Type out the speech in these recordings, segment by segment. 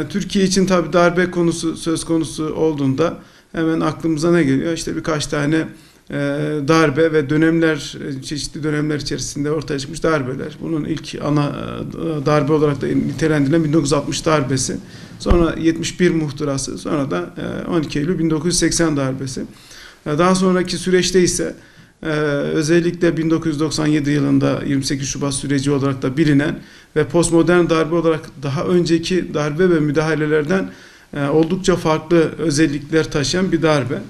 Türkiye için tabii darbe konusu söz konusu olduğunda hemen aklımıza ne geliyor? İşte birkaç tane darbe ve dönemler, çeşitli dönemler içerisinde ortaya çıkmış darbeler. Bunun ilk ana darbe olarak da nitelendirilen 1960 darbesi. Sonra 71 muhtırası, sonra da 12 Eylül 1980 darbesi. Daha sonraki süreçte ise özellikle 1997 yılında 28 Şubat süreci olarak da bilinen ve postmodern darbe olarak daha önceki darbe ve müdahalelerden oldukça farklı özellikler taşıyan bir darbe.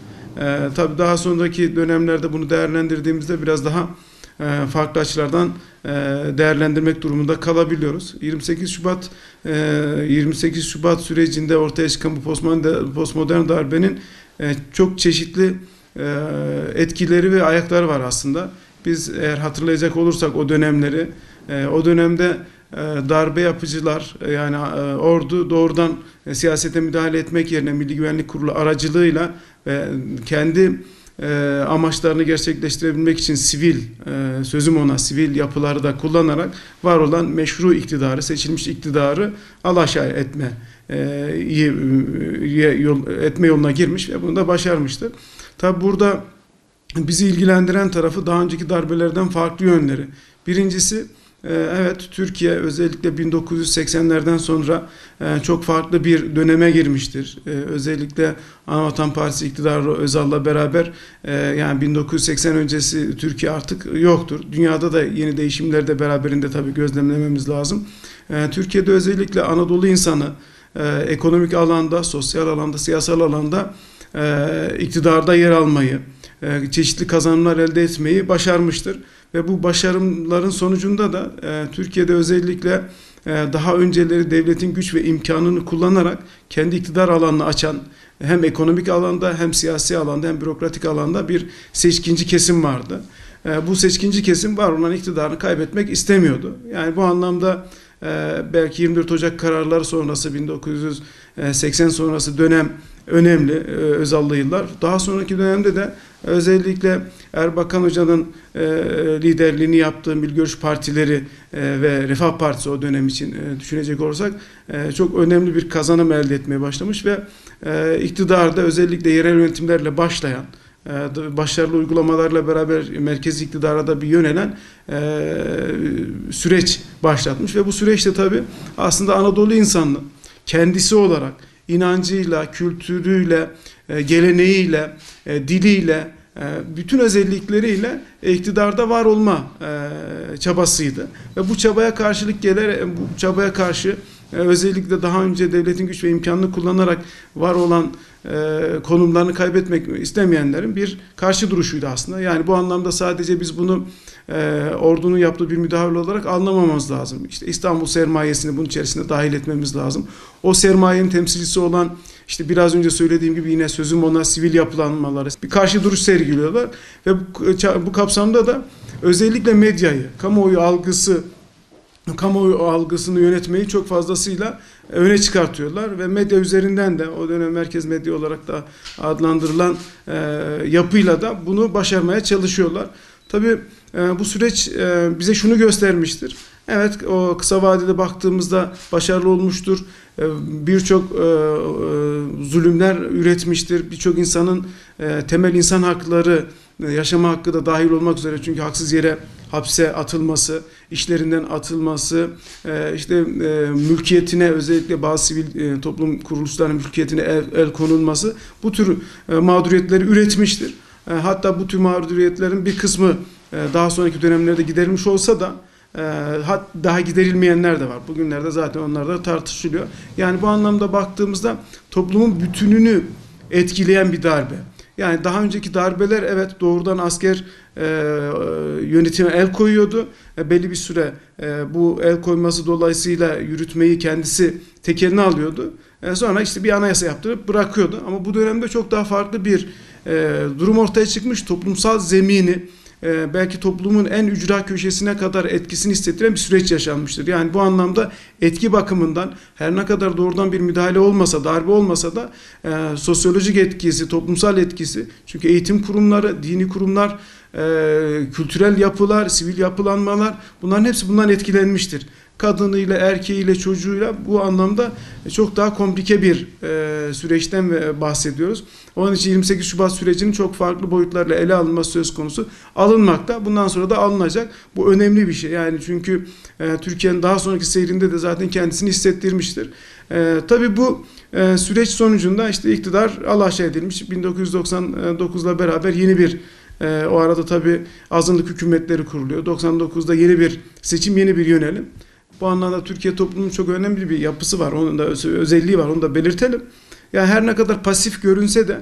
Tabii daha sonraki dönemlerde bunu değerlendirdiğimizde biraz daha farklı açılardan değerlendirmek durumunda kalabiliyoruz. 28 Şubat sürecinde ortaya çıkan bu postmodern darbenin çok çeşitli etkileri ve ayakları var aslında. Biz eğer hatırlayacak olursak o dönemleri, o dönemde darbe yapıcılar yani ordu doğrudan siyasete müdahale etmek yerine Milli Güvenlik Kurulu aracılığıyla ve kendi amaçlarını gerçekleştirebilmek için sözüm ona sivil yapıları da kullanarak var olan meşru iktidarı, seçilmiş iktidarı alaşağı etme yoluna girmiş ve bunu da başarmıştır. Tabi burada bizi ilgilendiren tarafı daha önceki darbelerden farklı yönleri. Birincisi, evet, Türkiye özellikle 1980'lerden sonra çok farklı bir döneme girmiştir. Özellikle Anavatan Partisi iktidarı Özal'la beraber yani 1980 öncesi Türkiye artık yoktur. Dünyada da yeni değişimleri de beraberinde tabii gözlemlememiz lazım. Türkiye'de özellikle Anadolu insanı ekonomik alanda, sosyal alanda, siyasal alanda iktidarda yer almayı, çeşitli kazanımlar elde etmeyi başarmıştır. Ve bu başarımların sonucunda da Türkiye'de özellikle daha önceleri devletin güç ve imkanını kullanarak kendi iktidar alanını açan hem ekonomik alanda hem siyasi alanda hem bürokratik alanda bir seçkinci kesim vardı. Bu seçkinci kesim var olan iktidarını kaybetmek istemiyordu. Yani bu anlamda belki 24 Ocak kararları sonrası 1980 sonrası dönem önemli, Özal'lı yıllar. Daha sonraki dönemde de özellikle Erbakan Hoca'nın liderliğini yaptığı Milli Görüş Partileri ve Refah Partisi o dönem için düşünecek olursak çok önemli bir kazanım elde etmeye başlamış ve iktidarda özellikle yerel yönetimlerle başlayan, başarılı uygulamalarla beraber merkezi iktidara da bir yönelen süreç başlatmış ve bu süreçte tabii aslında Anadolu insanının kendisi olarak inancıyla, kültürüyle, geleneğiyle, diliyle, bütün özellikleriyle iktidarda var olma çabasıydı. Ve bu çabaya karşılık bu çabaya karşı özellikle daha önce devletin güç ve imkanını kullanarak var olan konumlarını kaybetmek istemeyenlerin bir karşı duruşuydu aslında. Yani bu anlamda sadece biz bunu ordunun yaptığı bir müdahale olarak anlamamamız lazım. İşte İstanbul sermayesini bunun içerisine dahil etmemiz lazım. O sermayenin temsilcisi olan işte biraz önce söylediğim gibi yine sözüm ona sivil yapılanmaları bir karşı duruş sergiliyorlar ve bu kapsamda da özellikle medyayı, kamuoyu algısını yönetmeyi çok fazlasıyla öne çıkartıyorlar ve medya üzerinden de o dönem merkez medya olarak da adlandırılan yapıyla da bunu başarmaya çalışıyorlar. Tabii bu süreç bize şunu göstermiştir. Evet, o kısa vadede baktığımızda başarılı olmuştur. Birçok zulümler üretmiştir. Birçok insanın temel insan hakları, yaşama hakkı da dahil olmak üzere, çünkü haksız yere hapse atılması, işlerinden atılması, işte mülkiyetine, özellikle bazı sivil toplum kuruluşlarının mülkiyetine el konulması bu tür mağduriyetleri üretmiştir. Hatta bu tür mağduriyetlerin bir kısmı daha sonraki dönemlerde giderilmiş olsa da daha giderilmeyenler de var. Bugünlerde zaten onlar da tartışılıyor. Yani bu anlamda baktığımızda toplumun bütününü etkileyen bir darbe. Yani daha önceki darbeler evet doğrudan asker yönetime el koyuyordu. Belli bir süre bu el koyması dolayısıyla yürütmeyi kendisi tek eline alıyordu. Sonra işte bir anayasa yaptırıp bırakıyordu. Ama bu dönemde çok daha farklı bir durum ortaya çıkmış, toplumsal zemini belki toplumun en ücra köşesine kadar etkisini hissettiren bir süreç yaşanmıştır. Yani bu anlamda etki bakımından her ne kadar doğrudan bir müdahale olmasa, darbe olmasa da sosyolojik etkisi, toplumsal etkisi, çünkü eğitim kurumları, dini kurumlar, kültürel yapılar, sivil yapılanmalar, bunların hepsi bundan etkilenmiştir. Kadınıyla, erkeğiyle, çocuğuyla bu anlamda çok daha komplike bir süreçten bahsediyoruz. Onun için 28 Şubat sürecinin çok farklı boyutlarla ele alınması söz konusu, alınmakta. Bundan sonra da alınacak. Bu önemli bir şey. Yani çünkü Türkiye'nin daha sonraki seyrinde de zaten kendisini hissettirmiştir. Tabii bu süreç sonucunda işte iktidar alaşağı edilmiş. 1999'la beraber yeni bir o arada tabii azınlık hükümetleri kuruluyor. 99'da yeni bir seçim, yeni bir yönelim. Bu anlamda Türkiye toplumunun çok önemli bir yapısı var. Onun da özelliği var. Onu da belirtelim. Yani her ne kadar pasif görünse de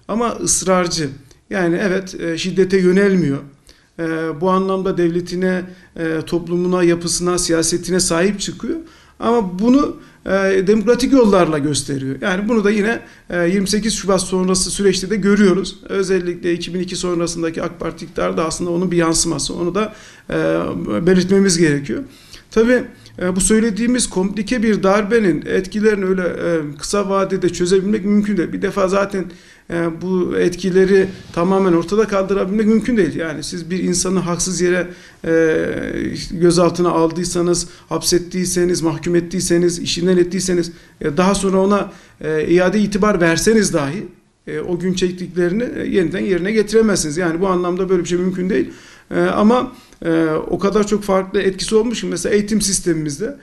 ama ısrarcı. Yani evet, şiddete yönelmiyor. Bu anlamda devletine, toplumuna, yapısına, siyasetine sahip çıkıyor. Ama bunu demokratik yollarla gösteriyor. Yani bunu da yine 28 Şubat sonrası süreçte de görüyoruz. Özellikle 2002 sonrasındaki AK Parti iktidarı da aslında onun bir yansıması. Onu da belirtmemiz gerekiyor. Tabii bu söylediğimiz komplike bir darbenin etkilerini öyle kısa vadede çözebilmek mümkün değil. Bir defa zaten bu etkileri tamamen ortada kaldırabilmek mümkün değil. Yani siz bir insanı haksız yere gözaltına aldıysanız, hapsettiyseniz, mahkum ettiyseniz, işinden ettiyseniz, daha sonra ona iade itibar verseniz dahi o gün çektiklerini yeniden yerine getiremezsiniz. Yani bu anlamda böyle bir şey mümkün değil. Ama o kadar çok farklı etkisi olmuş ki mesela eğitim sistemimizde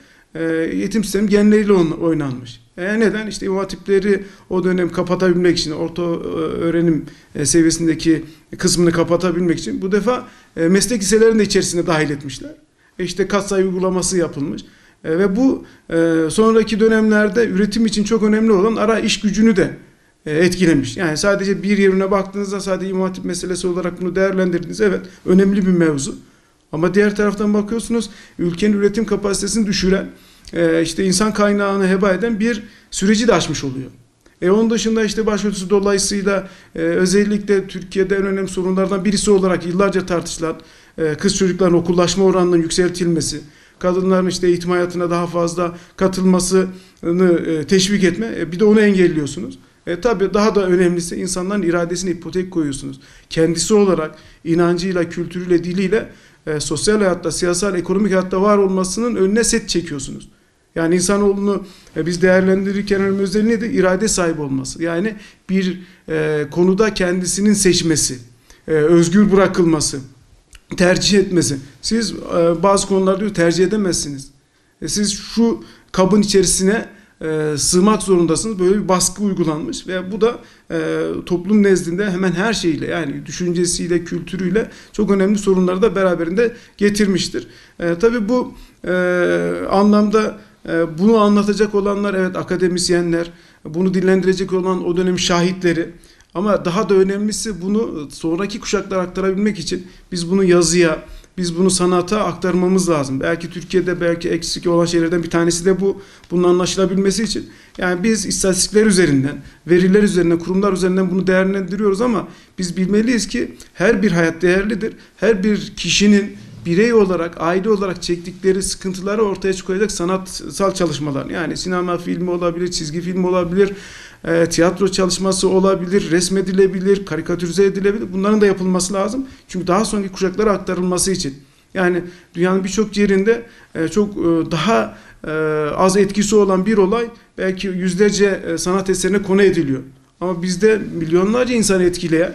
eğitim sistemi genleriyle oynanmış. Neden? İşte İmam Hatipleri o dönem kapatabilmek için, orta öğrenim seviyesindeki kısmını kapatabilmek için bu defa meslek liselerinin de içerisine dahil etmişler. İşte katsayı uygulaması yapılmış. Ve bu sonraki dönemlerde üretim için çok önemli olan ara iş gücünü de etkilemiş. Yani sadece bir yerine baktığınızda sadece İmam Hatip meselesi olarak bunu değerlendirdiniz. Evet, önemli bir mevzu. Ama diğer taraftan bakıyorsunuz, ülkenin üretim kapasitesini düşüren, işte insan kaynağını heba eden bir süreci de aşmış oluyor. Onun dışında işte başörtüsü dolayısıyla özellikle Türkiye'de en önemli sorunlardan birisi olarak yıllarca tartışılan kız çocukların okullaşma oranının yükseltilmesi, kadınların işte eğitim hayatına daha fazla katılmasını teşvik etme, bir de onu engelliyorsunuz. Tabii daha da önemlisi insanların iradesine ipotek koyuyorsunuz. Kendisi olarak inancıyla, kültürüyle, diliyle sosyal hayatta, siyasal, ekonomik hayatta var olmasının önüne set çekiyorsunuz. Yani insanoğlunu biz değerlendirirken önemli özelliği de irade sahibi olması. Yani bir konuda kendisinin seçmesi, özgür bırakılması, tercih etmesi. Siz bazı konularda tercih edemezsiniz. Siz şu kabın içerisine sığmak zorundasınız. Böyle bir baskı uygulanmış ve bu da toplum nezdinde hemen her şeyle, yani düşüncesiyle, kültürüyle çok önemli sorunları da beraberinde getirmiştir. Tabii bu anlamda bunu anlatacak olanlar, evet, akademisyenler, bunu dillendirecek olan o dönem şahitleri, ama daha da önemlisi bunu sonraki kuşaklara aktarabilmek için biz bunu yazıya, biz bunu sanata aktarmamız lazım. Belki Türkiye'de belki eksik olan şeylerden bir tanesi de bu. Bunun anlaşılabilmesi için. Yani biz istatistikler üzerinden, veriler üzerinden, kurumlar üzerinden bunu değerlendiriyoruz ama biz bilmeliyiz ki her bir hayat değerlidir. Her bir kişinin birey olarak, aile olarak çektikleri sıkıntıları ortaya çıkacak sanatsal çalışmalar. Yani sinema filmi olabilir, çizgi film olabilir, tiyatro çalışması olabilir, resmedilebilir, karikatürize edilebilir. Bunların da yapılması lazım. Çünkü daha sonraki kuşaklara aktarılması için. Yani dünyanın birçok yerinde çok daha az etkisi olan bir olay belki yüzlerce sanat eserine konu ediliyor. Ama bizde milyonlarca insanı etkileyen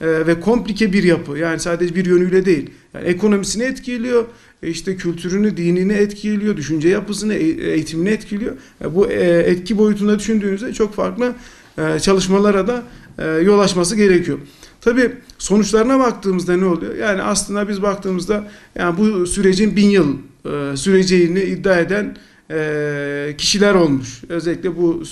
ve komplike bir yapı, yani sadece bir yönüyle değil. Yani ekonomisini etkiliyor, işte kültürünü, dinini etkiliyor, düşünce yapısını, eğitimini etkiliyor. Bu etki boyutunda düşündüğünüzde çok farklı çalışmalara da yol açması gerekiyor. Tabii sonuçlarına baktığımızda ne oluyor? Yani aslında biz baktığımızda yani bu sürecin 1000 yıl süreceğini iddia eden kişiler olmuş. Özellikle bu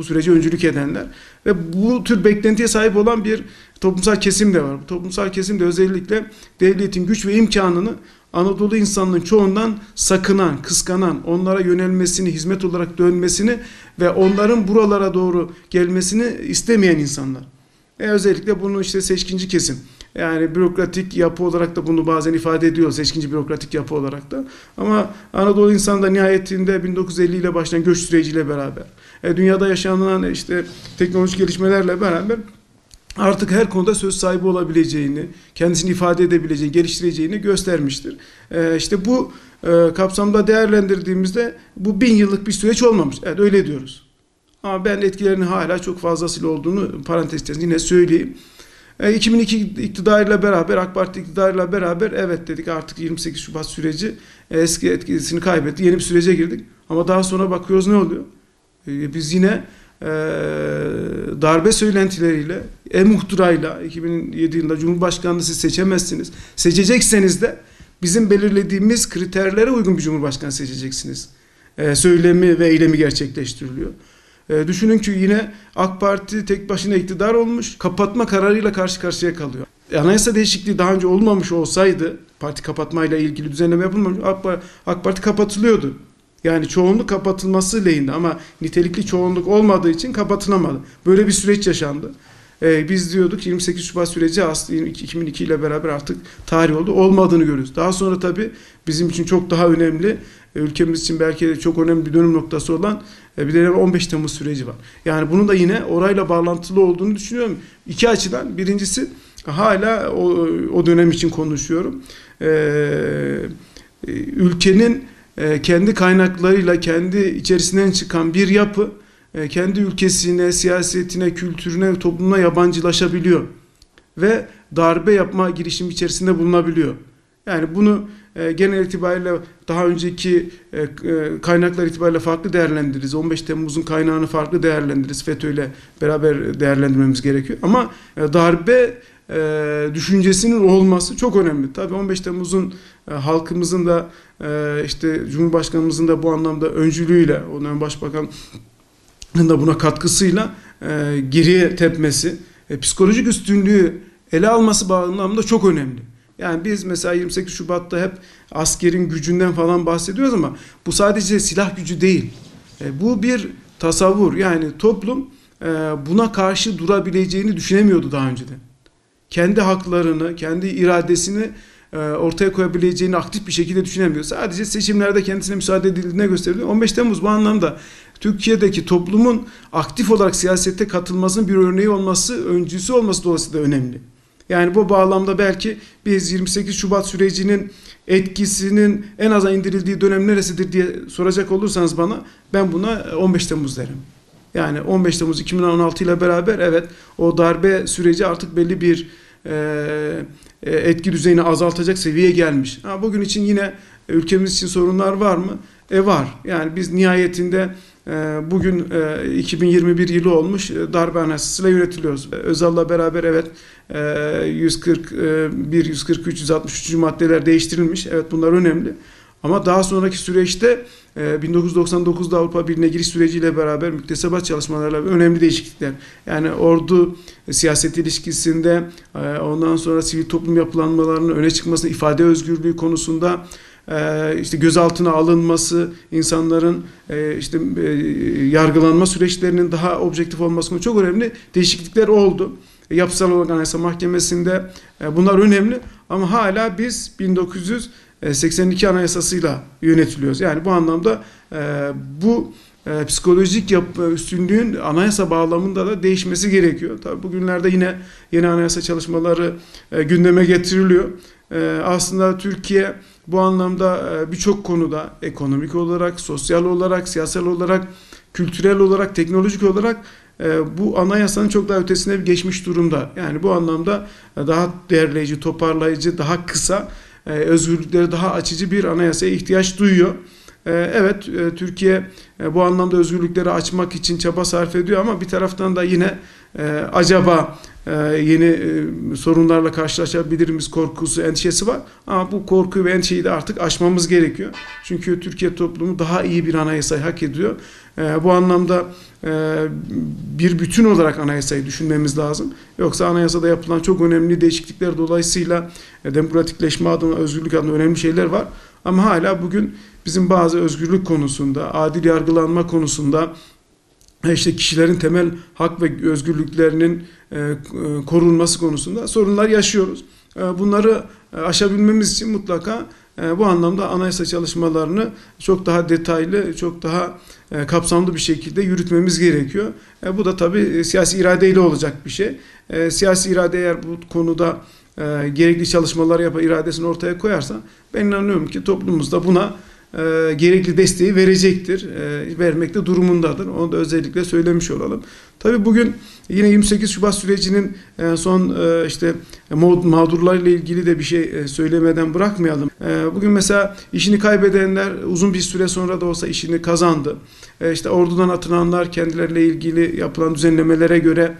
süreci öncülük edenler ve bu tür beklentiye sahip olan bir toplumsal kesim de var. Bu toplumsal kesim de özellikle devletin güç ve imkanını Anadolu insanının çoğundan sakınan, kıskanan, onlara yönelmesini, hizmet olarak dönmesini ve onların buralara doğru gelmesini istemeyen insanlar. Özellikle bunu işte seçkinci kesim, yani bürokratik yapı olarak da bunu bazen ifade ediyor, seçkinci bürokratik yapı olarak da. Ama Anadolu insanı da nihayetinde 1950 ile başlayan göç süreciyle beraber, dünyada yaşanan işte teknolojik gelişmelerle beraber artık her konuda söz sahibi olabileceğini, kendisini ifade edebileceğini, geliştireceğini göstermiştir. İşte bu kapsamda değerlendirdiğimizde bu 1000 yıllık bir süreç olmamış. Evet, öyle diyoruz. Ama ben etkilerinin hala çok fazlasıyla olduğunu parantez içerisinde yine söyleyeyim. 2002 iktidarıyla beraber, AK Parti iktidarıyla beraber evet dedik, artık 28 Şubat süreci eski etkisini kaybetti. Yeni bir sürece girdik. Ama daha sonra bakıyoruz ne oluyor? Biz yine darbe söylentileriyle, muhtırayla 2007 yılında Cumhurbaşkanlığı siz seçemezsiniz. Seçecekseniz de bizim belirlediğimiz kriterlere uygun bir Cumhurbaşkanı seçeceksiniz. Söylemi ve eylemi gerçekleştiriliyor. Düşünün ki yine AK Parti tek başına iktidar olmuş, kapatma kararıyla karşı karşıya kalıyor. Anayasa değişikliği daha önce olmamış olsaydı, parti kapatmayla ilgili düzenleme yapılmamış, AK Parti kapatılıyordu. Yani çoğunluk kapatılması lehinde, ama nitelikli çoğunluk olmadığı için kapatılamadı. Böyle bir süreç yaşandı. Biz diyorduk 28 Şubat süreci aslında 2002 ile beraber artık tarih oldu. Olmadığını görüyoruz. Daha sonra tabii bizim için çok daha önemli, ülkemiz için belki de çok önemli bir dönüm noktası olan bir de 15 Temmuz süreci var. Yani bunun da yine orayla bağlantılı olduğunu düşünüyorum. İki açıdan. Birincisi, hala o dönem için konuşuyorum. Ülkenin kendi kaynaklarıyla, kendi içerisinden çıkan bir yapı kendi ülkesine, siyasetine, kültürüne, toplumuna yabancılaşabiliyor ve darbe yapma girişimi içerisinde bulunabiliyor. Yani bunu genel itibariyle daha önceki kaynaklar itibariyle farklı değerlendiririz. 15 Temmuz'un kaynağını farklı değerlendiririz. FETÖ'yle beraber değerlendirmemiz gerekiyor. Ama darbe düşüncesinin olması çok önemli. Tabii 15 Temmuz'un halkımızın da işte Cumhurbaşkanımızın da bu anlamda öncülüğüyle, onun Başbakan da buna katkısıyla geriye tepmesi, psikolojik üstünlüğü ele alması bağlamında çok önemli. Yani biz mesela 28 Şubat'ta hep askerin gücünden falan bahsediyoruz ama bu sadece silah gücü değil. Bu bir tasavvur. Yani toplum buna karşı durabileceğini düşünemiyordu daha önceden. Kendi haklarını, kendi iradesini ortaya koyabileceğini aktif bir şekilde düşünemiyor. Sadece seçimlerde kendisine müsaade edildiğine gösteriyor. 15 Temmuz bu anlamda Türkiye'deki toplumun aktif olarak siyasete katılmasının bir örneği olması, öncüsü olması dolayısıyla önemli. Yani bu bağlamda belki biz 28 Şubat sürecinin etkisinin en aza indirildiği dönem neresidir diye soracak olursanız bana, ben buna 15 Temmuz derim. Yani 15 Temmuz 2016 ile beraber evet, o darbe süreci artık belli bir etki düzeyini azaltacak seviyeye gelmiş. Bugün için yine ülkemiz için sorunlar var mı? Var. Yani biz nihayetinde bugün 2021 yılı olmuş, darbe anayasasıyla yönetiliyoruz. Özal'la beraber evet 141, 143, 163. maddeler değiştirilmiş. Evet, bunlar önemli. Ama daha sonraki süreçte 1999'da Avrupa Birliği'ne giriş süreciyle beraber müktesebat çalışmalarıyla önemli değişiklikler. Yani ordu siyaset ilişkisinde, ondan sonra sivil toplum yapılanmalarının öne çıkması, ifade özgürlüğü konusunda, işte gözaltına alınması, insanların işte yargılanma süreçlerinin daha objektif olması konusunda çok önemli değişiklikler oldu. Yapısal olarak Anayasa Mahkemesi'nde bunlar önemli, ama hala biz 1982 Anayasası'yla yönetiliyoruz. Yani bu anlamda bu psikolojik üstünlüğün anayasa bağlamında da değişmesi gerekiyor. Tabii bugünlerde yine yeni anayasa çalışmaları gündeme getiriliyor. Aslında Türkiye bu anlamda birçok konuda, ekonomik olarak, sosyal olarak, siyasal olarak, kültürel olarak, teknolojik olarak bu anayasanın çok daha ötesine geçmiş durumda. Yani bu anlamda daha değerleyici, toparlayıcı, daha kısa, özgürlükleri daha açıcı bir anayasaya ihtiyaç duyuyor. Evet, Türkiye bu anlamda özgürlükleri açmak için çaba sarf ediyor, ama bir taraftan da yine acaba yeni sorunlarla karşılaşabilir miyiz korkusu, endişesi var. Ama bu korkuyu ve endişeyi de artık aşmamız gerekiyor. Çünkü Türkiye toplumu daha iyi bir anayasayı hak ediyor. Bu anlamda bir bütün olarak anayasayı düşünmemiz lazım. Yoksa anayasada yapılan çok önemli değişiklikler dolayısıyla demokratikleşme adına, özgürlük adına önemli şeyler var. Ama hala bugün bizim bazı özgürlük konusunda, adil yargılanma konusunda, işte kişilerin temel hak ve özgürlüklerinin korunması konusunda sorunlar yaşıyoruz. Bunları aşabilmemiz için mutlaka bu anlamda anayasa çalışmalarını çok daha detaylı, çok daha kapsamlı bir şekilde yürütmemiz gerekiyor. Bu da tabii siyasi iradeyle olacak bir şey. Siyasi irade eğer bu konuda gerekli çalışmalar yapar, iradesini ortaya koyarsa ben inanıyorum ki toplumumuzda buna gerekli desteği verecektir. Vermekte durumundadır. Onu da özellikle söylemiş olalım. Tabii bugün yine 28 Şubat sürecinin son işte mağdurlarla ilgili de bir şey söylemeden bırakmayalım. Bugün mesela işini kaybedenler uzun bir süre sonra da olsa işini kazandı. İşte ordudan atılanlar kendileriyle ilgili yapılan düzenlemelere göre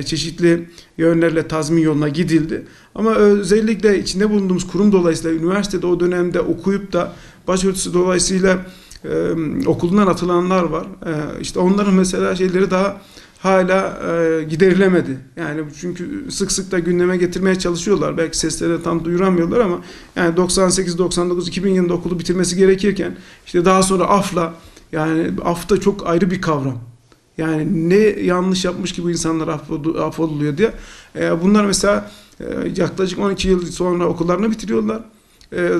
çeşitli yönlerle tazmin yoluna gidildi. Ama özellikle içinde bulunduğumuz kurum dolayısıyla üniversitede o dönemde okuyup da başörtüsü dolayısıyla okulundan atılanlar var. İşte onların mesela şeyleri daha hala giderilemedi. Yani çünkü sık sık da gündeme getirmeye çalışıyorlar. Belki seslerini tam duyuramıyorlar ama yani 98, 99, 2000 yılında okulu bitirmesi gerekirken işte daha sonra afla, yani af da çok ayrı bir kavram. Yani ne yanlış yapmış ki bu insanlar affoluluyor diye. Bunlar mesela yaklaşık 12 yıl sonra okullarını bitiriyorlar.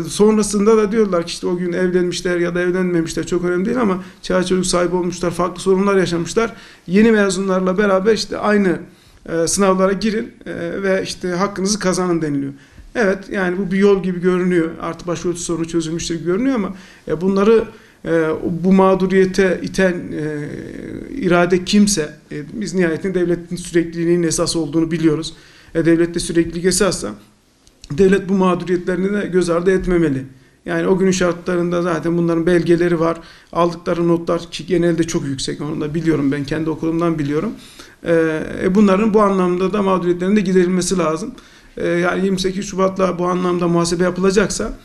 Sonrasında da diyorlar ki işte o gün evlenmişler ya da evlenmemişler, çok önemli değil ama çağ çocuk sahibi olmuşlar, farklı sorunlar yaşamışlar. Yeni mezunlarla beraber işte aynı sınavlara girin ve işte hakkınızı kazanın deniliyor. Evet, yani bu bir yol gibi görünüyor. Artık başörtüsü sorunu çözülmüştür gibi görünüyor ama bunları bu mağduriyete iten irade kimse, biz nihayetinde devletin sürekliliğinin esas olduğunu biliyoruz. Devlette süreklilik esassa devlet bu mağduriyetlerini de göz ardı etmemeli. Yani o günün şartlarında zaten bunların belgeleri var. Aldıkları notlar ki genelde çok yüksek. Onu da biliyorum, ben kendi okulumdan biliyorum. Bunların bu anlamda da mağduriyetlerinin de giderilmesi lazım. Yani 28 Şubat'la bu anlamda muhasebe yapılacaksa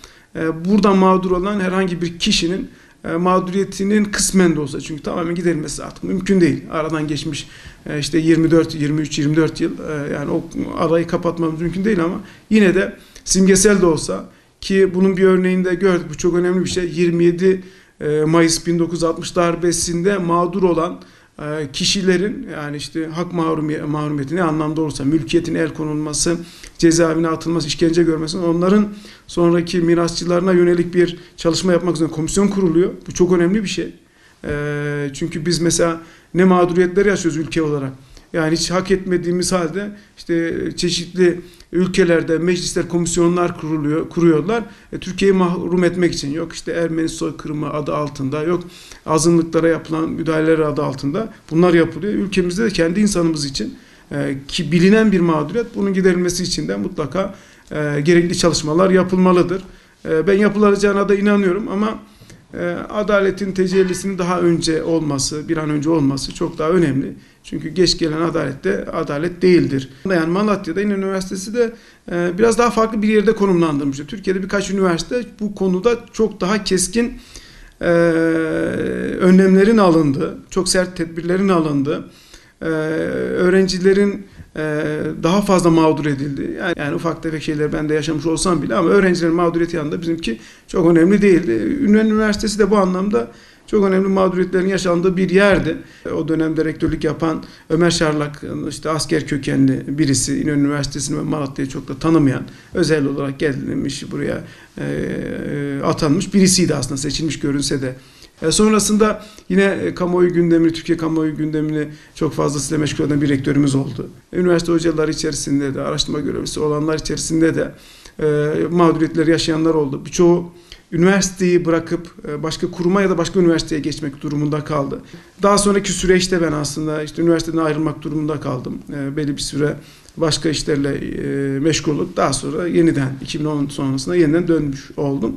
buradan mağdur olan herhangi bir kişinin mağduriyetinin kısmen de olsa, çünkü tamamen giderilmesi artık mümkün değil. Aradan geçmiş işte 23-24 yıl, yani o arayı kapatmamız mümkün değil ama yine de simgesel de olsa, ki bunun bir örneğini de gördük, bu çok önemli bir şey. 27 Mayıs 1960 darbesinde mağdur olan kişilerin, yani işte hak mahrumiyeti ne anlamda olursa, mülkiyetin el konulması, cezaevine atılması, işkence görmesi, onların sonraki mirasçılarına yönelik bir çalışma yapmak üzere komisyon kuruluyor. Bu çok önemli bir şey. Çünkü biz mesela ne mağduriyetler yaşıyoruz ülke olarak. Yani hiç hak etmediğimiz halde işte çeşitli ülkelerde meclisler, komisyonlar kuruyorlar. Türkiye'yi mahrum etmek için, yok işte Ermeni soykırımı adı altında, yok azınlıklara yapılan müdahaleler adı altında bunlar yapılıyor. Ülkemizde de kendi insanımız için ki bilinen bir mağduriyet, bunun giderilmesi için de mutlaka gerekli çalışmalar yapılmalıdır. Ben yapılacağına da inanıyorum ama adaletin tecellisinin daha önce olması, bir an önce olması çok daha önemli. Çünkü geç gelen adalet de adalet değildir. Yani Malatya'da İnönü Üniversitesi de biraz daha farklı bir yerde konumlandırmıştır. Türkiye'de birkaç üniversite bu konuda çok daha keskin önlemlerin alındığı, çok sert tedbirlerin alındığı, öğrencilerin daha fazla mağdur edildi. Yani ufak tefek şeyler ben de yaşamış olsam bile ama öğrencilerin mağduriyeti yanında bizimki çok önemli değildi. İnönü Üniversitesi de bu anlamda çok önemli mağduriyetlerin yaşandığı bir yerdi. O dönemde rektörlük yapan Ömer Şarlak, işte asker kökenli birisi, İnönü Üniversitesi'ni ve Malatya'yı çok da tanımayan, özel olarak gelmiş buraya atanmış birisiydi aslında, seçilmiş görünse de. Sonrasında yine kamuoyu gündemini, Türkiye kamuoyu gündemini çok fazlasıyla meşgul eden bir rektörümüz oldu. Üniversite hocaları içerisinde de, araştırma görevlisi olanlar içerisinde de mağduriyetleri yaşayanlar oldu. Birçoğu üniversiteyi bırakıp başka kuruma ya da başka üniversiteye geçmek durumunda kaldı. Daha sonraki süreçte ben aslında işte üniversiteden ayrılmak durumunda kaldım. Belli bir süre başka işlerle meşgul olup daha sonra yeniden 2010 sonrasında yeniden dönmüş oldum.